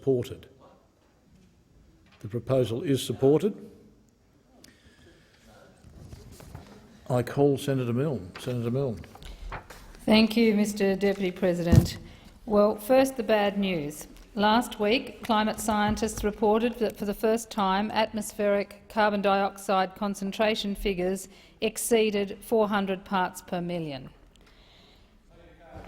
Supported. The proposal is supported. I call Senator Milne. Senator Milne. Thank you, Mr Deputy President. Well, first the bad news. Last week, climate scientists reported that for the first time atmospheric carbon dioxide concentration figures exceeded 400 parts per million.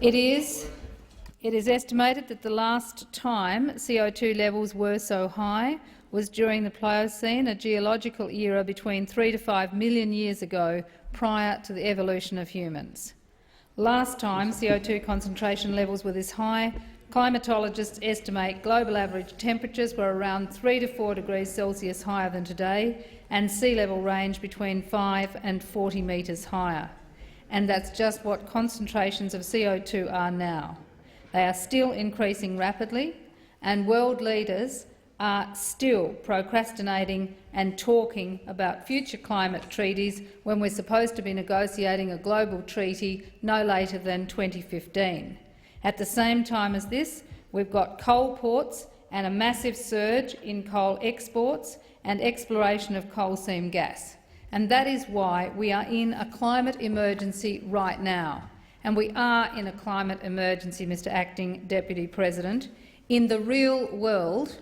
It is estimated that the last time CO2 levels were so high was during the Pliocene, a geological era between 3 to 5 million years ago, prior to the evolution of humans. Last time CO2 concentration levels were this high, climatologists estimate global average temperatures were around 3 to 4 degrees Celsius higher than today, and sea level range between 5 and 40 metres higher. And that's just what concentrations of CO2 are now. They are still increasing rapidly, and world leaders are still procrastinating and talking about future climate treaties when we're supposed to be negotiating a global treaty no later than 2015. At the same time as this, we've got coal ports and a massive surge in coal exports and exploration of coal seam gas. And that is why we are in a climate emergency right now. And we are in a climate emergency, Mr Acting Deputy President, in the real world,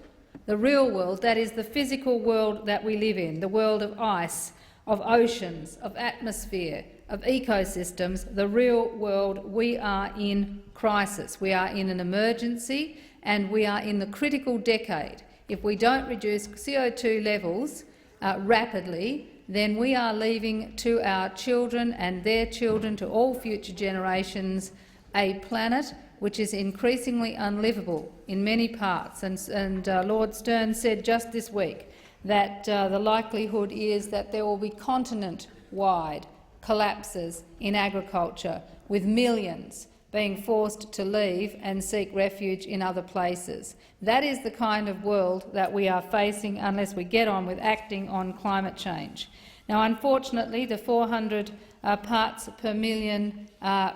that is the physical world that we live in, the world of ice, of oceans, of atmosphere, of ecosystems, the real world. We are in crisis. We are in an emergency, and we are in the critical decade. If we don't reduce CO2 levels rapidly, then we are leaving to our children and their children, to all future generations, a planet which is increasingly unlivable in many parts. And Lord Stern said just this week that the likelihood is that there will be continent-wide collapses in agriculture, with millions being forced to leave and seek refuge in other places. That is the kind of world that we are facing unless we get on with acting on climate change. Now, unfortunately, the 400 parts per million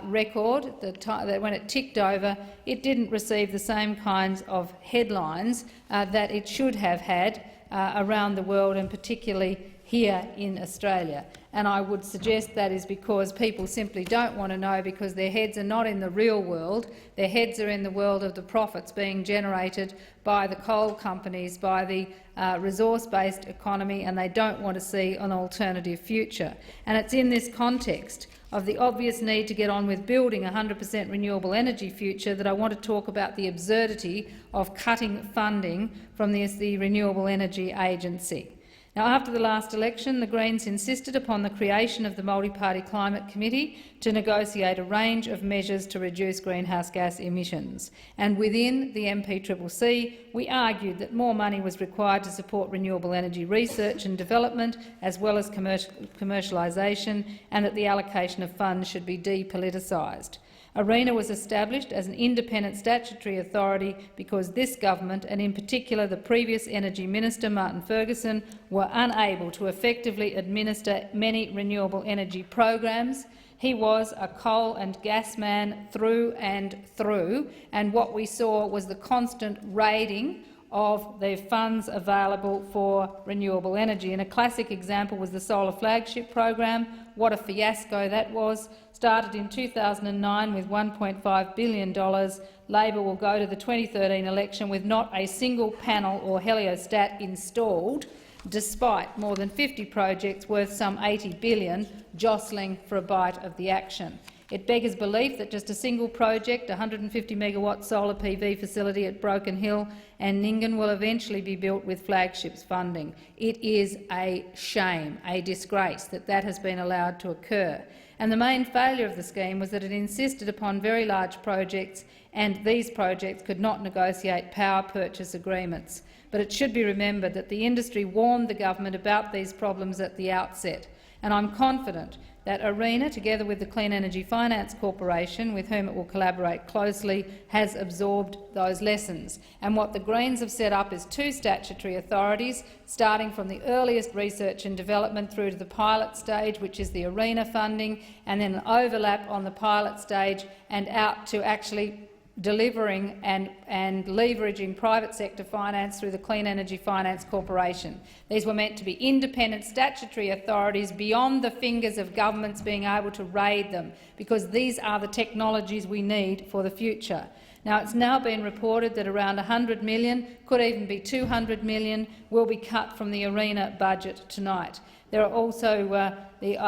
record, that when it ticked over, it didn't receive the same kinds of headlines that it should have had around the world, and particularly here in Australia. And I would suggest that is because people simply don't want to know, because their heads are not in the real world. Their heads are in the world of the profits being generated by the coal companies, by the resource-based economy, and they don't want to see an alternative future. And it's in this context of the obvious need to get on with building a 100% renewable energy future that I want to talk about the absurdity of cutting funding from the Renewable Energy Agency. Now, after the last election, the Greens insisted upon the creation of the Multi-Party Climate Committee to negotiate a range of measures to reduce greenhouse gas emissions. And within the MPCCC, we argued that more money was required to support renewable energy research and development, as well as commercialisation, and that the allocation of funds should be depoliticised. ARENA was established as an independent statutory authority because this government, and in particular the previous Energy Minister Martin Ferguson, were unable to effectively administer many renewable energy programs. He was a coal and gas man through and through, and what we saw was the constant raiding of the funds available for renewable energy. And a classic example was the Solar Flagship program. What a fiasco that was. Started in 2009 with $1.5 billion. Labor will go to the 2013 election with not a single panel or heliostat installed, despite more than 50 projects worth some $80 billion jostling for a bite of the action. It beggars belief that just a single project, 150-megawatt solar PV facility at Broken Hill and Nyngan, will eventually be built with Flagship's funding. It is a shame, a disgrace that that has been allowed to occur. And the main failure of the scheme was that it insisted upon very large projects, and these projects could not negotiate power purchase agreements. But it should be remembered that the industry warned the government about these problems at the outset, and I'm confident that ARENA, together with the Clean Energy Finance Corporation, with whom it will collaborate closely, has absorbed those lessons. And what the Greens have set up is two statutory authorities, starting from the earliest research and development through to the pilot stage, which is the ARENA funding, and then an overlap on the pilot stage and out to actually delivering and leveraging private sector finance through the Clean Energy Finance Corporation. These were meant to be independent statutory authorities beyond the fingers of governments being able to raid them, because these are the technologies we need for the future. Now, it's now been reported that around $100 million, could even be $200 million, will be cut from the ARENA budget tonight. There are also the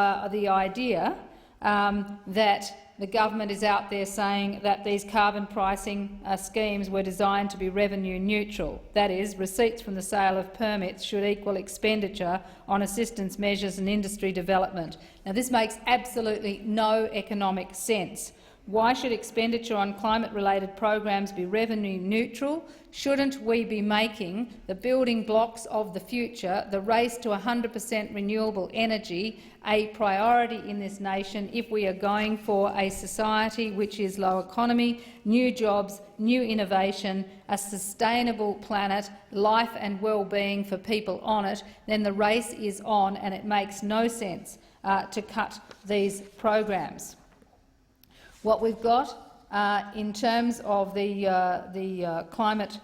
idea that the government is out there saying that these carbon pricing schemes were designed to be revenue neutral. That is, receipts from the sale of permits should equal expenditure on assistance measures and industry development. Now, this makes absolutely no economic sense. Why should expenditure on climate-related programs be revenue neutral? Shouldn't we be making the building blocks of the future, the race to 100% renewable energy, a priority in this nation if we are going for a society which is low economy, new jobs, new innovation, a sustainable planet, life and well-being for people on it? Then the race is on, and it makes no sense to cut these programs. What we've got in terms of the climate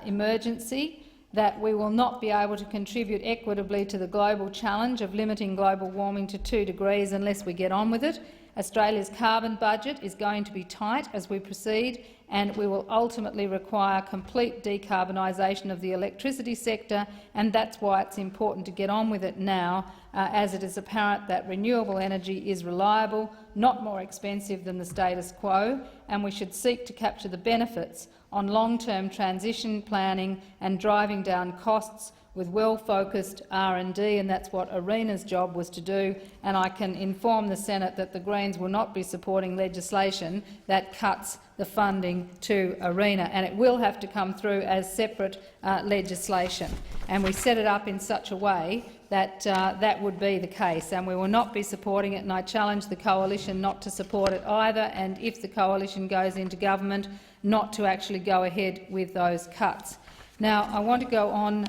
emergency, that we will not be able to contribute equitably to the global challenge of limiting global warming to 2 degrees unless we get on with it. Australia's carbon budget is going to be tight as we proceed, and we will ultimately require complete decarbonisation of the electricity sector, and that's why it's important to get on with it now, as it is apparent that renewable energy is reliable, not more expensive than the status quo, and we should seek to capture the benefits on long-term transition planning and driving down costs with well-focused R&D, and that's what ARENA's job was to do. And I can inform the Senate that the Greens will not be supporting legislation that cuts the funding to ARENA, and it will have to come through as separate legislation. And we set it up in such a way that that would be the case, and we will not be supporting it, and I challenge the coalition not to support it either, and if the coalition goes into government, not to actually go ahead with those cuts. Now, I want to go on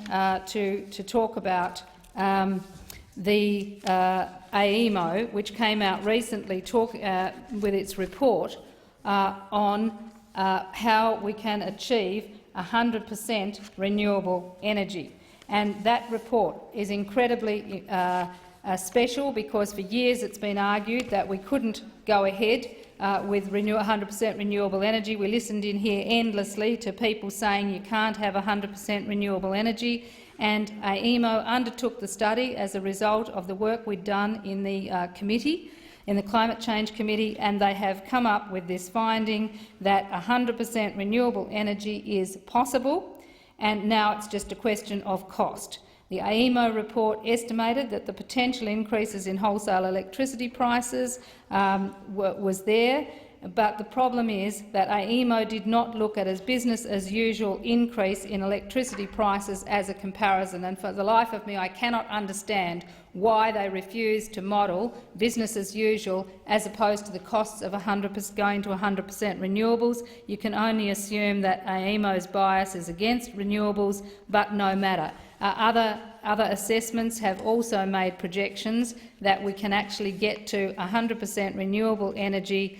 to talk about the AEMO, which came out recently with its report on how we can achieve 100% renewable energy. And that report is incredibly special, because for years it's been argued that we couldn't go ahead with 100% renewable energy. We listened in here endlessly to people saying you can't have 100% renewable energy, and AEMO undertook the study as a result of the work we'd done in the committee, in the Climate Change Committee, and they have come up with this finding that 100% renewable energy is possible, and now it's just a question of cost. The AEMO report estimated that the potential increases in wholesale electricity prices was there, but the problem is that AEMO did not look at a business-as-usual increase in electricity prices as a comparison, and for the life of me I cannot understand why they refuse to model business-as-usual as opposed to the costs of going to 100% renewables. You can only assume that AEMO's bias is against renewables, but no matter. Other assessments have also made projections that we can actually get to 100% renewable energy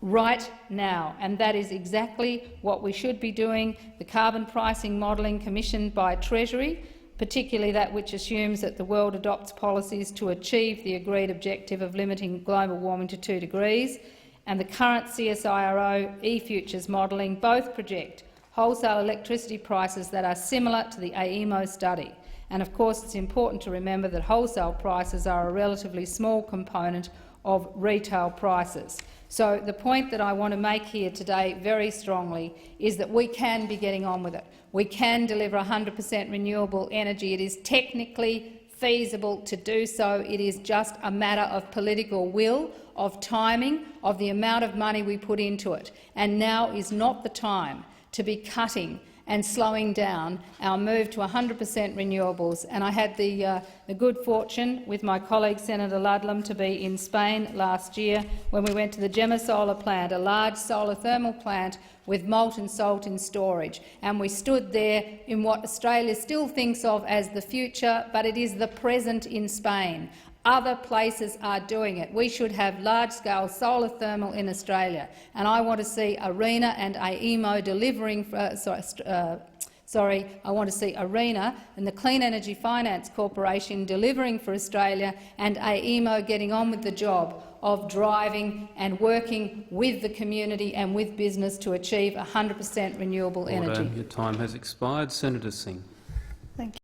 right now, and that is exactly what we should be doing. The carbon pricing modelling commissioned by Treasury, particularly that which assumes that the world adopts policies to achieve the agreed objective of limiting global warming to 2 degrees, and the current CSIRO e-futures modelling both project wholesale electricity prices that are similar to the AEMO study. And of course it's important to remember that wholesale prices are a relatively small component of retail prices. So the point that I want to make here today very strongly is that we can be getting on with it. We can deliver 100% renewable energy. It is technically feasible to do so. It is just a matter of political will, of timing, of the amount of money we put into it. And now is not the time to be cutting and slowing down our move to 100% renewables. And I had the good fortune with my colleague Senator Ludlam to be in Spain last year when we went to the Gemma solar plant, a large solar thermal plant with molten salt in storage. And we stood there in what Australia still thinks of as the future, but it is the present in Spain. Other places are doing it. We should have large-scale solar thermal in Australia, and I want to see ARENA and AEMO delivering. I want to see ARENA and the Clean Energy Finance Corporation delivering for Australia, and AEMO getting on with the job of driving and working with the community and with business to achieve 100% renewable energy. Your time has expired. Senator Singh.